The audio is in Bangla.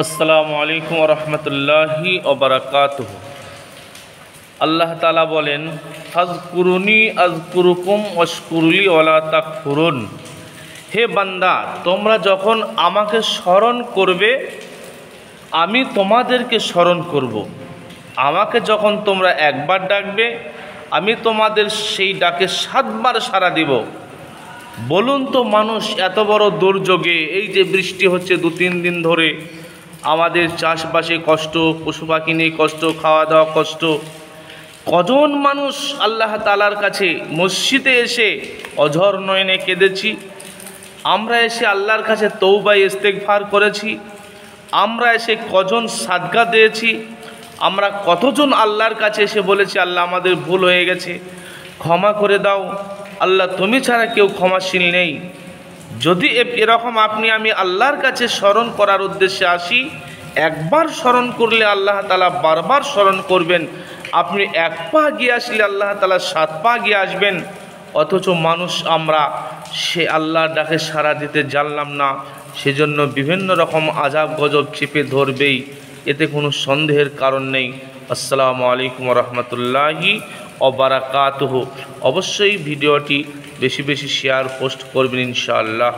আসসালামু আলাইকুম ওয়া রাহমাতুল্লাহি ওয়া বারাকাতুহু। আল্লাহ তাআলা বলেন, ফাজকুরুনি আযকুরুকুম ওয়াশকুরুলি ওয়ালা তাকফুরুন। হে বান্দা, তোমরা যখন আমাকে স্মরণ করবে আমি তোমাদেরকে স্মরণ করব। আমাকে যখন তোমরা একবার ডাকবে আমি তোমাদের সেই ডাকে 7 বার সাড়া দিব। বলুন তো মানুষ এত বড় দুর্যোগে, এই যে বৃষ্টি হচ্ছে 2-3 দিন ধরে, আমাদের চাষবাসে কষ্ট, পশু পাখি নিয়ে কষ্ট, খাওয়া দাওয়া কষ্ট, কজন মানুষ আল্লাহ তাআলার কাছে মসজিদে এসে অঝর নয়নে কেঁদেছি। আমরা এসে আল্লাহর কাছে তওবা ইস্তেগফার করেছি। আমরা এসে কজন সাদকা দিয়েছি। আমরা কতজন আল্লাহর কাছে এসে বলেছি, আল্লাহ আমাদের ভুল হয়ে গেছে, ক্ষমা করে দাও। আল্লাহ তুমি ছাড়া কেউ ক্ষমাশীল নেই। যদি এরকম আমি আল্লাহর কাছে স্মরণ করার উদ্দেশ্যে আসি, একবার স্মরণ করলে আল্লাহ তাআলা বারবার স্মরণ করবেন। আপনি 1 পা গিয়ে আসলে আল্লাহ তাআলা 7 পা গিয়ে আসবেন। অথচ মানুষ আমরা সে আল্লাহর ডাকে সাড়া দিতে জানলাম না, সেজন্য বিভিন্ন রকম আযাব গজব চেপে ধরবেই, এতে কোনো সন্দেহের কারণ নেই। আসসালামু আলাইকুম ওয়া রাহমাতুল্লাহি ওয়া বারাকাতুহু। অবশ্যই ভিডিওটি বেশি বেশি শেয়ার পোস্ট করবেন ইনশাআল্লাহ।